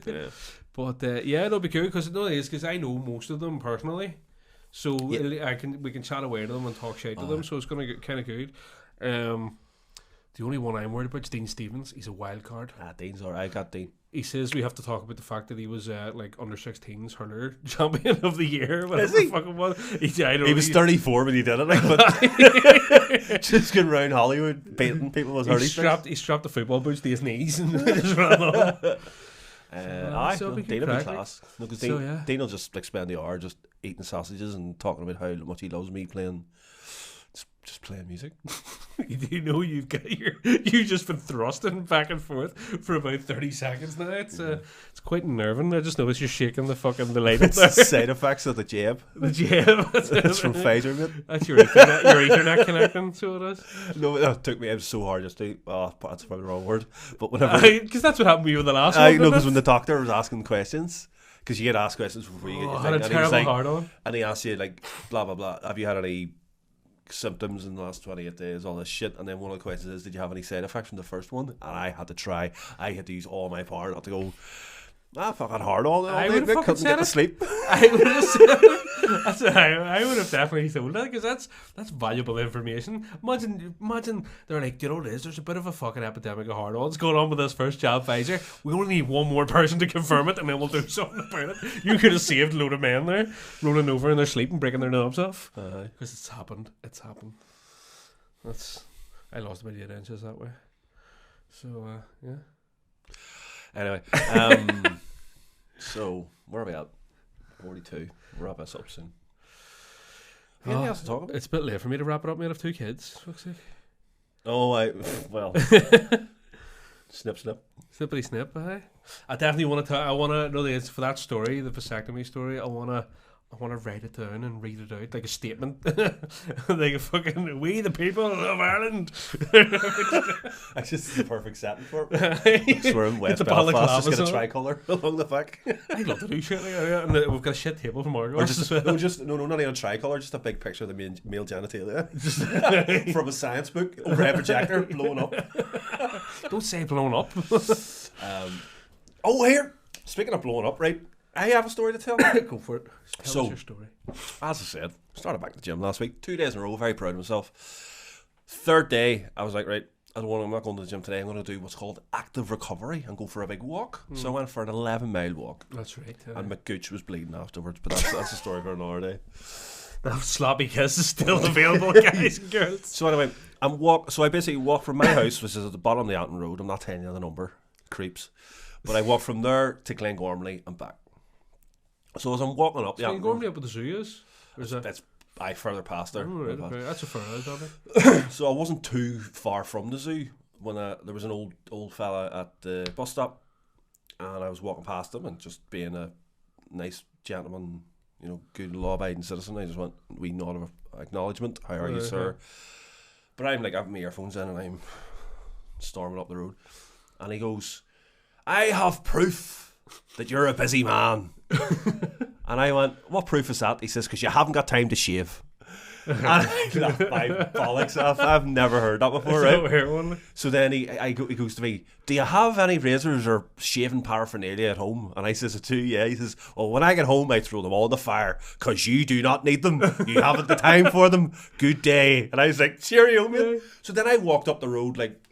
Yeah. But yeah, it'll be good because I know most of them personally, so Yeah. we can chat away to them and talk shit to them. So it's gonna get kind of good. The only one I'm worried about is Dean Stevens. He's a wild card. Dean's alright. I got Dean. He says we have to talk about the fact that he was like under 16s hurler champion of the year. Is he? Fucking was. I don't He know. was 34 when he did it, like, but just going around Hollywood beating people with hurley sticks. He strapped the football boots to his knees and just ran on. So we can Dean will be crack, class. No, because So, yeah. Dean will just like spend the hour just eating sausages and talking about how much he loves me playing, just playing music. You know you've just been thrusting back and forth for about 30 seconds now. It's quite unnerving. I just noticed you're shaking the light up It's there. the side effects of the jab. The jab. It's from Pfizer, mate. That's your Ethernet connecting, so it is. No, it took me. It was so hard just to. Oh, that's probably the wrong word. But whenever Because that's what happened to you with the last I one. know, because when the doctor was asking questions, because you get asked questions before you get your I thing, had a and he was terrible like, hard on. and he asked you like, blah blah blah. Have you had any symptoms in the last 28 days? All this shit, and then one of the questions is, did you have any side effects from the first one? And I had to try. I had to use all my power not to go. Fucking hard all day. I would have fucking couldn't said get to it. sleep. I would have said I would have definitely told that because that's valuable information. Imagine they're like, do you know what it is? There's a bit of a fucking epidemic of hard-ons going on with this first jab Pfizer. We only need one more person to confirm it, and then we'll do something about it. You could have saved a load of men there rolling over in their sleep and breaking their knobs off because it's happened. It's happened. I lost about 8 inches that way. So yeah. Anyway, so where are we at? 42. We'll wrap this up soon. Anything else to talk about? It's a bit late for me to wrap it up, mate. I have 2 kids. Fuck's sake. Oh, well. Snip. Snippity snip, I definitely want to. I want to know this for that story, the vasectomy story. I want to I want to write it down and read it out like a statement. Like a fucking, we the people of Ireland. That's just the perfect setting for it. So we're in West the balaclava Belfast, just get a song. tricolour along the back. I'd love to do shit like that. And we've got a shit table from Or Argos just, as well. no, not even a tricolour, just a big picture of the male genitalia. From a science book, overhead projector, blowing up. Don't say blown up. Oh, here! Speaking of blowing up, right? I have a story to tell. Go for it. Tell So- us your story. As I said, started back at the gym last week. 2 days in a row, very proud of myself. Third day, I was like, right, I'm not going to the gym today. I'm going to do what's called active recovery and go for a big walk. So I went for an 11-mile walk. That's right. And my gooch was bleeding afterwards, but that's a story for another day. That sloppy kiss is still available, guys and girls. So anyway, So I basically walk from my house, which is at the bottom of the Anton Road. I'm not telling you the number, creeps. But I walk from there to Glengormley and back. So as I'm walking up the So you Anton going Road, up with the zoo is? Or is that? that's further past there. Oh, right, okay. That's a fair out of So I wasn't too far from the zoo when there was an old fella at the bus stop, and I was walking past him and just being a nice gentleman, good law-abiding citizen. I just went, we nod of acknowledgement. How are you, sir? But I'm like, I have my earphones in and I'm storming up the road, and he goes, I have proof that you're a busy man. And I went, what proof is that? He says, because you haven't got time to shave. And I laughed my bollocks off. I've never heard that before, right? So then he goes to me, do you have any razors or shaving paraphernalia at home? And I says, too, yeah. He says, well, when I get home, I throw them all in the fire because you do not need them. You haven't the time for them. Good day. And I was like, cheerio, mate. So then I walked up the road like,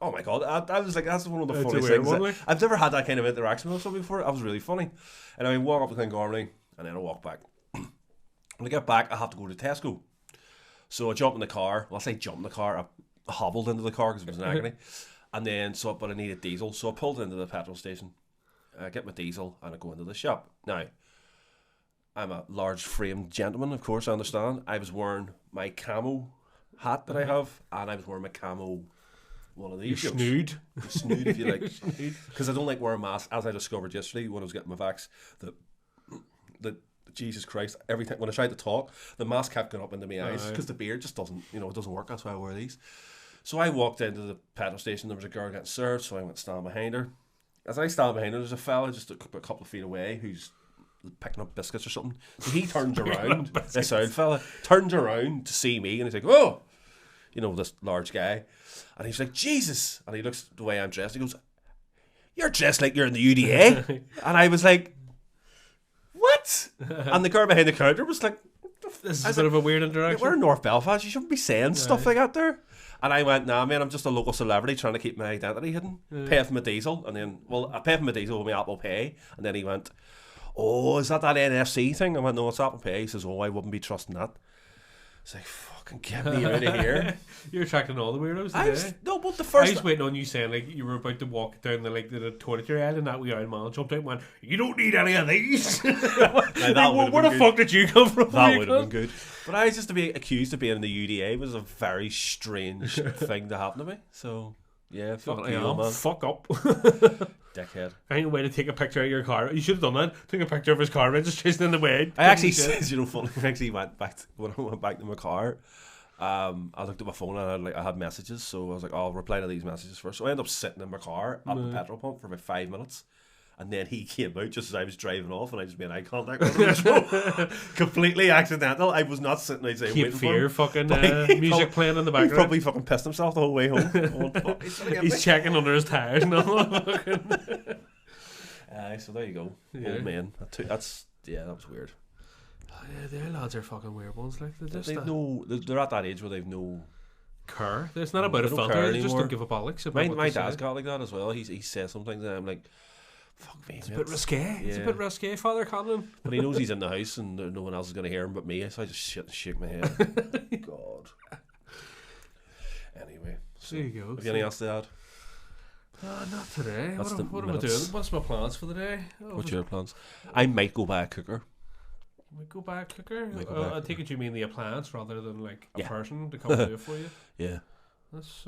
oh my God, I was like, that's one of the funniest things. I've never had that kind of interaction with someone before. That was really funny. And I walk up to Glengormley and then I walk back. When I get back, I have to go to Tesco. So I jump in the car. Well, I say jump in the car. I hobbled into the car because it was an agony. And then, but I needed diesel. So I pulled into the petrol station. I get my diesel and I go into the shop. Now, I'm a large framed gentleman, of course, I understand. I was wearing my camo hat that I have, and I was wearing my camo one of these. You're snood. Snood, if you like. Because I don't like wearing masks, as I discovered yesterday when I was getting my vax, that Jesus Christ, every time when I tried to talk, the mask kept going up into my eyes because the beard just doesn't, it doesn't work. That's why I wear these. So I walked into the petrol station. There was a girl getting served, so I went stand behind her. As I stand behind her, there's a fella just a couple of feet away who's picking up biscuits or something. So he turns around. This old fella turns around to see me, and he's like, "Oh," this large guy, and he's like, "Jesus!" And he looks the way I'm dressed. He goes, "You're dressed like you're in the UDA," and I was like, what? And the girl behind the counter was like, this is a bit of a weird interaction. We're in North Belfast, you shouldn't be saying stuff like that there. And I went, nah man, I'm just a local celebrity trying to keep my identity hidden. Pay for my diesel. And then, I paid for my diesel with my Apple Pay. And then he went, oh, is that NFC thing? I went, no, it's Apple Pay. He says, oh, I wouldn't be trusting that. It's like, fucking get me out of here. You're attracting all the weirdos today. But the I first... was waiting on you saying like you were about to walk down the toiletry aisle and that wee old man jumped out and went, you don't need any of these. Where the fuck did you come from? That would have been good. But I just to be accused of being in the UDA was a very strange thing to happen to me. So, yeah, fuck you, man. Fuck up. Dickhead. I ain't a way to take a picture of your car. You should have done that. Took a picture of his car registration in the way. I actually said, funny. I actually went back when I went back to my car. I looked at my phone and I had messages, so I was like, I'll reply to these messages first. So I ended up sitting in my car at the petrol pump for about 5 minutes. And then he came out just as I was driving off, and I just made eye contact with him. So, completely accidental. I was not sitting outside waiting for him. Fucking music playing in the background. He probably fucking pissed himself the whole way home. He's checking under his tires and all. So there you go. Yeah. Old man. That was weird. Yeah, their lads are fucking weird ones. Like they're at that age where they've no care. It's not about a filter. They just don't give a bollocks. My dad's got like that as well. He says something and I'm like, fuck me. It's a bit risque. Yeah. It's a bit risque, Father Conlon. But he knows he's in the house and no one else is going to hear him but me. So I just shake my head. God. Anyway, so there you go. Have you anything else to add? Not today. What am I doing? What's my plans for the day? What's your plans? I might go buy a cooker. We go buy a cooker? I take it you mean the appliance rather than like a person to come do it for you? Yeah. That's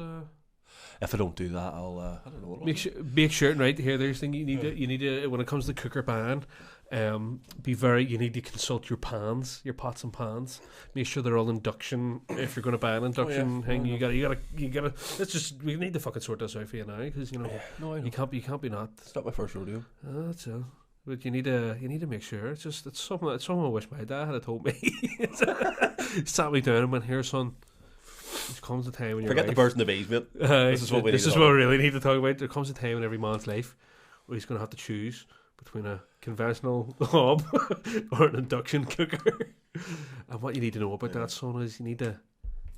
if I don't do that, I'll I don't know what I'll do. Make sure, right here. There's thing you need to when it comes to cooker ban. You need to consult your pans, your pots and pans. Make sure they're all induction. If you're going to buy an induction thing, you gotta. We need to fucking sort this out for you now, because you know No, I know. you can't be not. It's not my first rodeo. That's all. But you need to make sure. It's something I wish my dad had told me. Sat me down and went, here, son. There comes a time when you're Forget the birds and the bees, mate. This is what we really need to talk about. There comes a time in every man's life where he's going to have to choose between a conventional hob or an induction cooker. And what you need to know about that, son, is you need to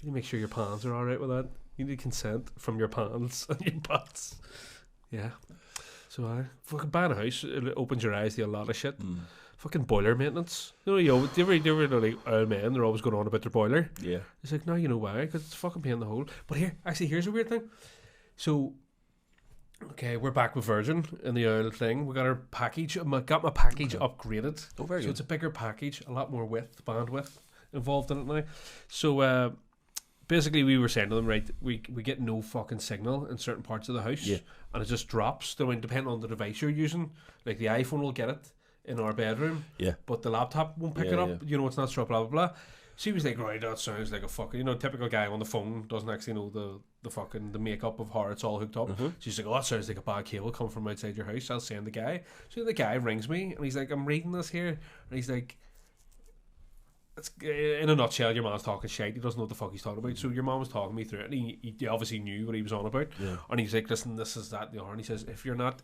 make sure your pans are alright with that. You need consent from your pans and your pots. Yeah. So fucking buying a house, it opens your eyes to a lot of shit. Fucking boiler maintenance. Do you ever know, like, old men, they're always going on about their boiler. Yeah. It's like, no, you know why? Because it's fucking pain in the hole. But here's a weird thing. So, okay, we're back with Virgin in the oil thing. We got our package. Got my package upgraded. Oh, very so good. it's a bigger package, a lot more bandwidth involved in it now. So basically, we were saying to them, right, we get no fucking signal in certain parts of the house, and it just drops. I mean, depending on the device you're using, like the iPhone will get it in our bedroom, but the laptop won't pick it up. You know, it's not sure, blah blah blah. She was like, right, that sounds like a fucking, typical guy on the phone doesn't actually know the makeup of how it's all hooked up. She's like, oh, that sounds like a bad cable coming from outside your house. I'll send the guy. So the guy rings me and he's like, I'm reading this here, and he's like, it's, in a nutshell, your man's talking shit. He doesn't know what the fuck he's talking about. So your man was talking me through it, and he obviously knew what he was on about. And he's like, listen, this is that, and he says, if you're not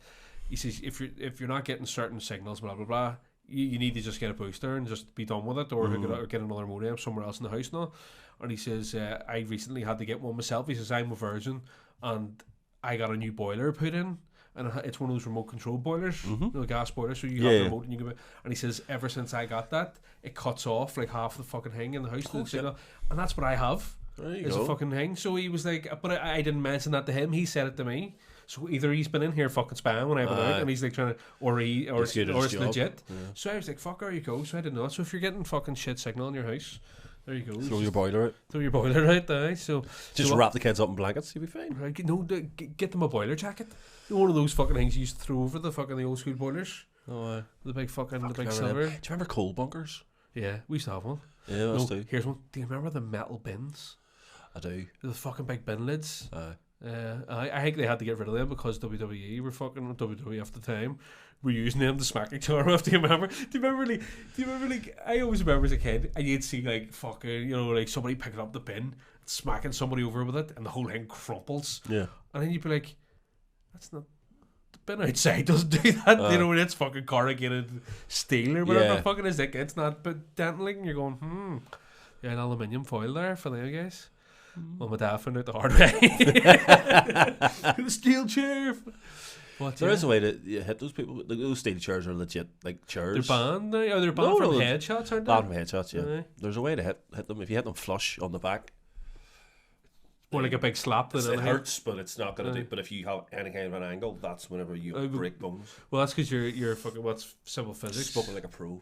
getting certain signals, blah blah blah, you need to just get a booster and just be done with it, or hook it up, or get another modem somewhere else in the house now. And he says, I recently had to get one myself. He says, I'm a virgin and I got a new boiler put in, and it's one of those remote control boilers, gas boilers, so you have the remote and you can. And he says, ever since I got that, it cuts off like half the fucking thing in the house, signal, and that's what I have. Is a fucking thing. So he was like, but I didn't mention that to him. He said it to me. So either he's been in here fucking spam when I've been out, and he's like trying to, or it's legit. So I was like, fuck, there you go. So I didn't know. So if you're getting fucking shit signal in your house, there you go. Throw your boiler out. Throw your boiler out there. So just wrap the kids up in blankets, you'll be fine. Right, get them a boiler jacket. One of those fucking things you used to throw over the old school boilers. Oh, the big fucking silver. Do you remember coal bunkers? Yeah, we used to have one. Yeah, us too. Here's one. Do you remember the metal bins? I do. The fucking big bin lids. I think they had to get rid of them because WWE were fucking WWF at the time. We're using them to smack each other off. Do you remember? I always remember as a kid, and you'd see like fucking, like somebody picking up the bin, smacking somebody over with it, and the whole thing crumples. Yeah. And then you'd be like, that's not. The bin outside doesn't do that. When it's fucking corrugated steel or whatever the fucking is. Like, it's not, but denting, and you're going, an aluminium foil there for them guys. Well, my dad found out the hard way. The steel chair. But there is a way to hit those people. Those steel chairs are legit, like chairs. They're banned now. Oh, they're banned from headshots, aren't they? Banned from headshots, yeah. There's a way to hit them. If you hit them flush on the back, or like a big slap. It hurts, but it's not going to do. But if you have any kind of an angle, that's whenever you break bones. Well, that's because you're fucking what's simple physics. Spoken like a pro.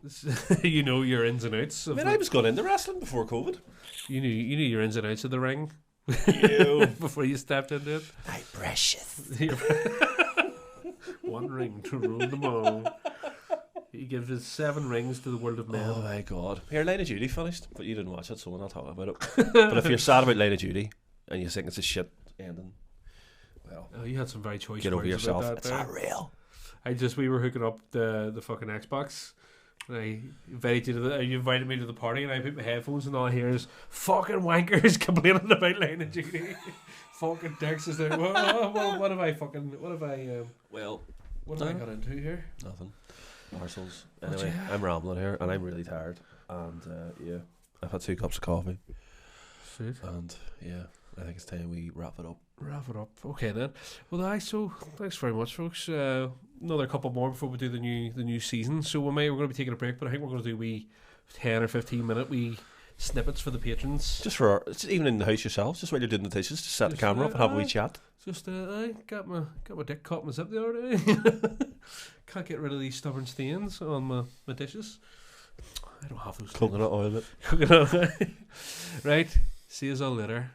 You know your ins and outs. I was going into wrestling before COVID. You knew your ins and outs of the ring. Before you stepped into it. My precious. One ring to rule them all. He gives his 7 rings to the world of men. Oh my god. Here, Line of Duty finished, but you didn't watch it, so we'll not talk about it. But if you're sad about Line of Duty and you think it's a shit ending, well, you had some very choice. Get over yourself. That, it's not real. We were hooking up the fucking Xbox. I you invited me to the party, and I put my headphones, and all I hear is fucking wankers complaining about Line of Duty. Fucking dicks is there. What have I got into here? Nothing. Parcels. Anyway, I'm rambling here, and I'm really tired. And I've had 2 cups of coffee. Sweet. And I think it's time we wrap it up. Okay then. Well, so thanks very much, folks. Another couple more before we do the new season. So we're going to be taking a break, but I think we're going to do 10 or 15 minute snippets for the patrons. Just even in the house yourselves, just while you're doing the dishes, just set the camera up and have a wee chat. Just I got my dick caught in my zip the other day. Can't get rid of these stubborn stains on my dishes. I don't have those. Coconut oil. Coconut oil. Right. See you all later.